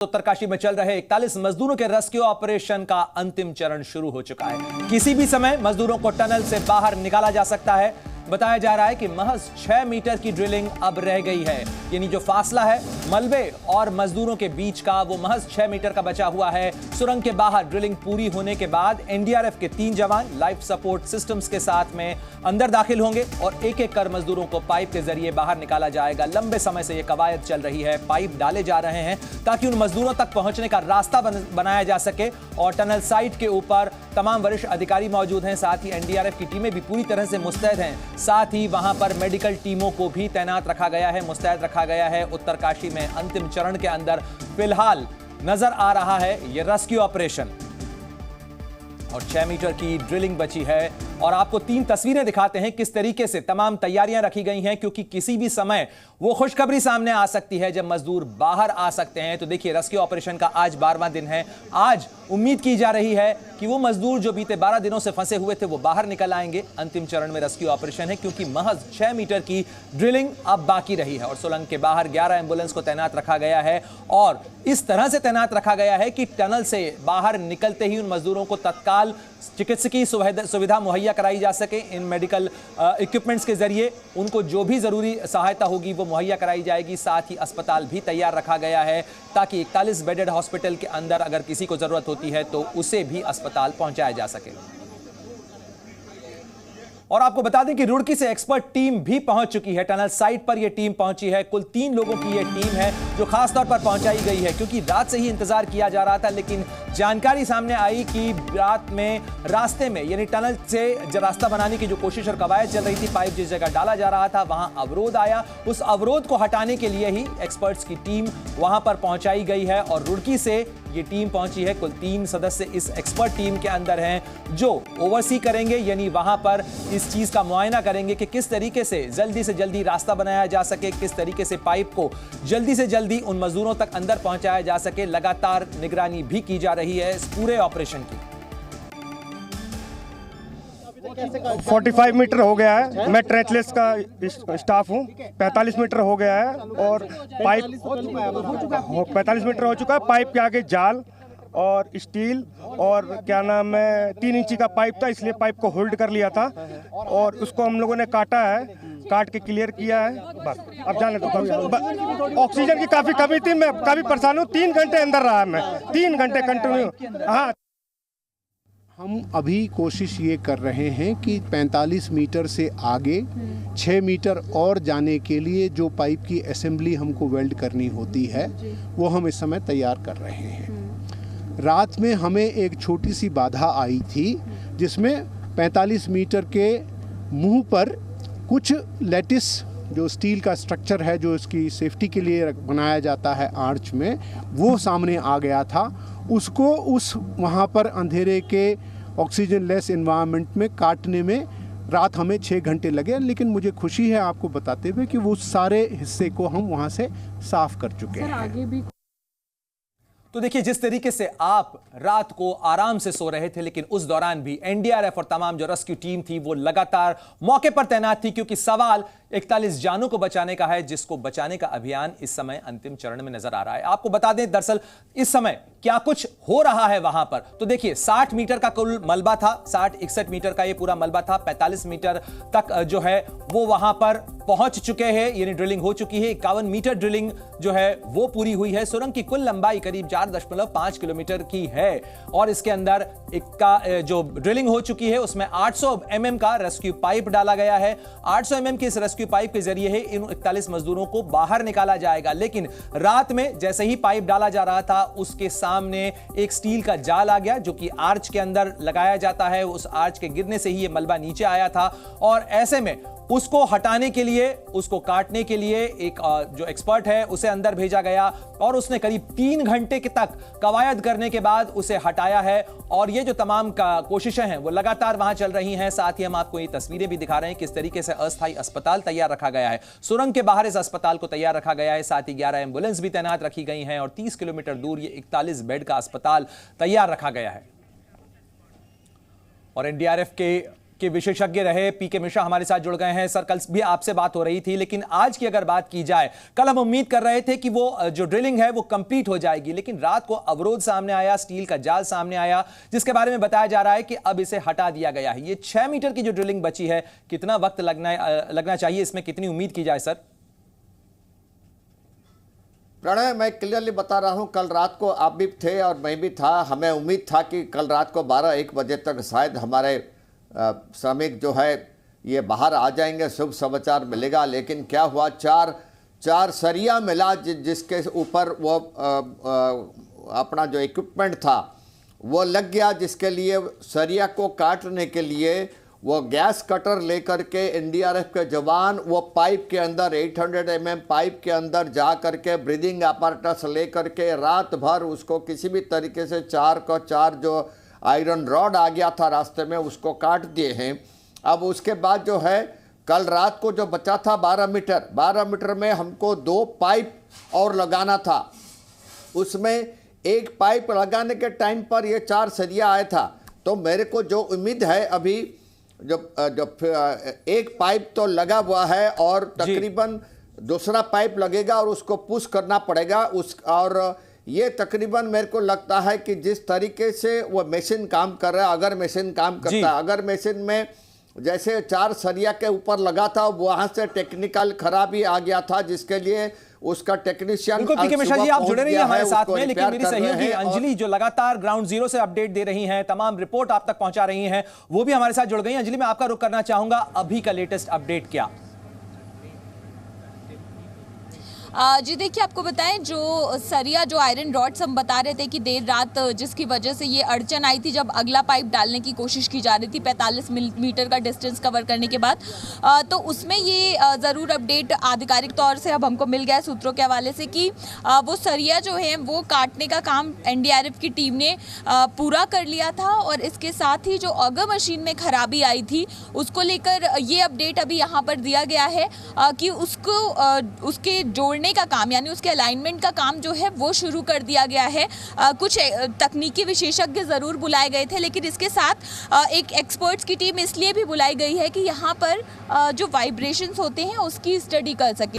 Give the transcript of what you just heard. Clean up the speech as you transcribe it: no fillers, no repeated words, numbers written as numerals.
उत्तरकाशी में चल रहे 41 मजदूरों के रेस्क्यू ऑपरेशन का अंतिम चरण शुरू हो चुका है। किसी भी समय मजदूरों को टनल से बाहर निकाला जा सकता है। बताया जा रहा है कि महज 6 मीटर की ड्रिलिंग अब रह गई है, यानी जो फासला है मलबे और मजदूरों के बीच का वो महज 6 मीटर का बचा हुआ है। सुरंग के बाहर ड्रिलिंग पूरी होने के बाद एनडीआरएफ के 3 जवान लाइफ सपोर्ट सिस्टम्स के साथ में अंदर दाखिल होंगे और एक एक कर मजदूरों को पाइप के जरिए बाहर निकाला जाएगा। लंबे समय से यह कवायद चल रही है, पाइप डाले जा रहे हैं ताकि उन मजदूरों तक पहुंचने का रास्ता बनाया जा सके। और टनल साइट के ऊपर तमाम वरिष्ठ अधिकारी मौजूद हैं, साथ ही एनडीआरएफ की टीमें भी पूरी तरह से मुस्तैद हैं। साथ ही वहां पर मेडिकल टीमों को भी तैनात रखा गया है, मुस्तैद रखा गया है। उत्तरकाशी में अंतिम चरण के अंदर फिलहाल नजर आ रहा है यह रेस्क्यू ऑपरेशन और 6 मीटर की ड्रिलिंग बची है। और आपको 3 तस्वीरें दिखाते हैं किस तरीके से तमाम तैयारियां रखी गई हैं, क्योंकि किसी भी समय वो खुशखबरी सामने आ सकती है जब मजदूर बाहर आ सकते हैं। तो देखिए, रेस्क्यू ऑपरेशन का आज 12वां दिन है। आज उम्मीद की जा रही है कि वो मजदूर जो बीते 12 दिनों से फंसे हुए थे वो बाहर निकल आएंगे। अंतिम चरण में रेस्क्यू ऑपरेशन है, क्योंकि महज 6 मीटर की ड्रिलिंग अब बाकी रही है। और सुरंग के बाहर 11 एम्बुलेंस को तैनात रखा गया है और इस तरह से तैनात रखा गया है कि टनल से बाहर निकलते ही उन मजदूरों को तत्काल चिकित्सकीय सुविधा मुहैया कराई जा सके। इन मेडिकल इक्विपमेंट्स के जरिए उनको जो भी जरूरी सहायता होगी वो मुहैया कराई जाएगी। साथ ही अस्पताल भी तैयार रखा गया है ताकि 41 बेडेड हॉस्पिटल के अंदर अगर किसी को जरूरत होती है तो उसे भी अस्पताल पहुंचाया जा सके। और आपको बता दें कि रुड़की से एक्सपर्ट टीम भी पहुंच चुकी है। टनल साइट पर यह टीम पहुंची है। कुल 3 लोगों की यह टीम है जो खास तौर पर पहुंचाई गई है, क्योंकि रात से ही इंतजार किया जा रहा था। लेकिन जानकारी सामने आई कि रात में रास्ते में, यानी टनल से रास्ता बनाने की जो कोशिश और कवायद चल रही थी, पाइप जिस जगह डाला जा रहा था वहां अवरोध आया। उस अवरोध को हटाने के लिए ही एक्सपर्ट्स की टीम वहां पर पहुंचाई गई है और रुड़की से ये टीम पहुंची है। कुल 3 सदस्य इस एक्सपर्ट टीम के अंदर हैं जो ओवरसी करेंगे, यानी वहां पर इस चीज का मुआयना करेंगे कि किस तरीके से जल्दी रास्ता बनाया जा सके, किस तरीके से पाइप को जल्दी से जल्दी उन मजदूरों तक अंदर पहुंचाया जा सके। लगातार निगरानी भी की जा रही है इस पूरे ऑपरेशन की। 45 मीटर हो गया है। मैं ट्रेचलेस का स्टाफ हूँ। 45 मीटर हो गया है और पाइप 45 मीटर हो चुका है। पाइप के आगे जाल और स्टील और क्या नाम है 3 इंची का पाइप था, इसलिए पाइप को होल्ड कर लिया था और उसको हम लोगों ने काटा है, काट के क्लियर किया है। बस अब जाने दो। ऑक्सीजन की काफ़ी कमी थी, मैं काफ़ी परेशान हूँ। 3 घंटे अंदर रहा मैं, 3 घंटे कंटिन्यू। हाँ, हम अभी कोशिश ये कर रहे हैं कि 45 मीटर से आगे 6 मीटर और जाने के लिए जो पाइप की असेंबली हमको वेल्ड करनी होती है वो हम इस समय तैयार कर रहे हैं। रात में हमें एक छोटी सी बाधा आई थी जिसमें 45 मीटर के मुंह पर कुछ लैटिस जो स्टील का स्ट्रक्चर है जो इसकी सेफ्टी के लिए बनाया जाता है आर्च में, वो सामने आ गया था। उसको उस वहाँ पर अंधेरे के ऑक्सीजन लेस एनवायरनमेंट में काटने में रात हमें 6 घंटे लगे, लेकिन मुझे खुशी है आपको बताते हुए कि वो सारे हिस्से को हम वहाँ से साफ कर चुके हैं। आगे भी तो देखिए, जिस तरीके से आप रात को आराम से सो रहे थे, लेकिन उस दौरान भी एनडीआरएफ और तमाम जो रेस्क्यू टीम थी वो लगातार मौके पर तैनात थी, क्योंकि सवाल 41 जानों को बचाने का है, जिसको बचाने का अभियान इस समय अंतिम चरण में नजर आ रहा है। आपको बता दें दरअसल इस समय क्या कुछ हो रहा है वहां पर। तो देखिए, 60 मीटर का कुल मलबा था, 60-61 मीटर का ये पूरा मलबा था। 45 मीटर तक जो है वो वहां पर पहुंच चुके हैं, यानी ड्रिलिंग हो चुकी है। 51 मीटर ड्रिलिंग जो है वो पूरी हुई है। सुरंग की कुल लंबाई करीब 4.5 किलोमीटर की है और इसके अंदर जो ड्रिलिंग हो चुकी है उसमें 800 mm का रेस्क्यू पाइप डाला गया है। 800 mm के इस रेस्क्यू पाइप के जरिए ही इन 41 मजदूरों को बाहर निकाला जाएगा। लेकिन रात में जैसे ही पाइप डाला जा रहा था उसके सामने एक स्टील का जाल आ गया, जो कि आर्च के अंदर लगाया जाता है। उस आर्च के गिरने से ही यह मलबा नीचे आया था और ऐसे में उसको हटाने के लिए, उसको काटने के लिए एक जो एक्सपर्ट है उसे अंदर भेजा गया और उसने करीब 3 घंटे तक कवायद करने के बाद उसे हटाया है। और ये जो तमाम कोशिशें हैं वो लगातार वहां चल रही हैं। साथ ही हम आपको ये तस्वीरें भी दिखा रहे हैं किस तरीके से अस्थायी अस्पताल तैयार रखा गया है। सुरंग के बाहर इस अस्पताल को तैयार रखा गया है। साथ ही 11 एम्बुलेंस भी तैनात रखी गई हैं और 30 किलोमीटर दूर ये 41 बेड का अस्पताल तैयार रखा गया है। और एनडीआरएफ के के विशेषज्ञ रहे पीके मिश्रा हमारे साथ जुड़ गए हैं। सर, कल भी आपसे बात हो रही थी, लेकिन आज की अगर बात की जाए, कल हम उम्मीद कर रहे थे कि वो जो ड्रिलिंग है वो कंप्लीट हो जाएगी, लेकिन रात को अवरोध सामने आया, स्टील का जाल सामने आया, जिसके बारे में बताया जा रहा है कि अब इसे हटा दिया गया है। ये 6 मीटर की जो ड्रिलिंग बची है, कितना वक्त लगना चाहिए, इसमें कितनी उम्मीद की जाए सर? प्रणय, मैं क्लियरली बता रहा हूं, कल रात को आप भी थे और मैं भी था। हमें उम्मीद था कि कल रात को 12-1 बजे तक शायद हमारे श्रमिक जो है ये बाहर आ जाएंगे, शुभ समाचार मिलेगा। लेकिन क्या हुआ, चार सरिया मिला जिसके ऊपर वो अपना जो इक्विपमेंट था वो लग गया, जिसके लिए सरिया को काटने के लिए वो गैस कटर लेकर के एनडीआरएफ के जवान वो पाइप के अंदर 800 mm पाइप के अंदर जा करके ब्रीदिंग apparatus लेकर के रात भर उसको किसी भी तरीके से 4 जो आयरन रॉड आ गया था रास्ते में उसको काट दिए हैं। अब उसके बाद जो है कल रात को जो बचा था 12 मीटर में हमको 2 पाइप और लगाना था। उसमें एक पाइप लगाने के टाइम पर ये 4 सरिया आया था। तो मेरे को जो उम्मीद है अभी जब एक पाइप तो लगा हुआ है और तकरीबन दूसरा पाइप लगेगा और उसको पुश करना पड़ेगा और ये तकरीबन मेरे को लगता है कि जिस तरीके से वो मशीन काम कर रहा है, अगर मशीन काम करता है, अगर मशीन में जैसे 4 सरिया के ऊपर लगा था वहां से टेक्निकल खराबी आ गया था, जिसके लिए उसका टेक्नीशियन पीके मिश्रा जी आप जुड़े रहिए हमारे साथ में, लेकिन मेरी सहयोगी अंजलि जो लगातार ग्राउंड जीरो से अपडेट दे रही हैं, तमाम रिपोर्ट आप तक पहुंचा रही हैं, वो भी हमारे साथ जुड़ गई हैं। अंजलि, मैं आपका रुख करना चाहूंगा, अभी का लेटेस्ट अपडेट क्या? जी देखिए, आपको बताएं जो सरिया जो आयरन रॉड्स हम बता रहे थे कि देर रात जिसकी वजह से ये अड़चन आई थी जब अगला पाइप डालने की कोशिश की जा रही थी 45 मीटर का डिस्टेंस कवर करने के बाद, तो उसमें ये ज़रूर अपडेट आधिकारिक तौर से अब हमको मिल गया है सूत्रों के हवाले से कि वो सरिया जो है वो काटने का काम एनडीआरएफ की टीम ने पूरा कर लिया था। और इसके साथ ही जो ऑगर मशीन में खराबी आई थी उसको लेकर ये अपडेट अभी यहाँ पर दिया गया है कि उसको उसके जोड़ने का काम यानी उसके अलाइनमेंट का काम जो है वो शुरू कर दिया गया है। कुछ तकनीकी विशेषज्ञ ज़रूर बुलाए गए थे, लेकिन इसके साथ एक एक्सपर्ट्स की टीम इसलिए भी बुलाई गई है कि यहाँ पर जो वाइब्रेशंस होते हैं उसकी स्टडी कर सके।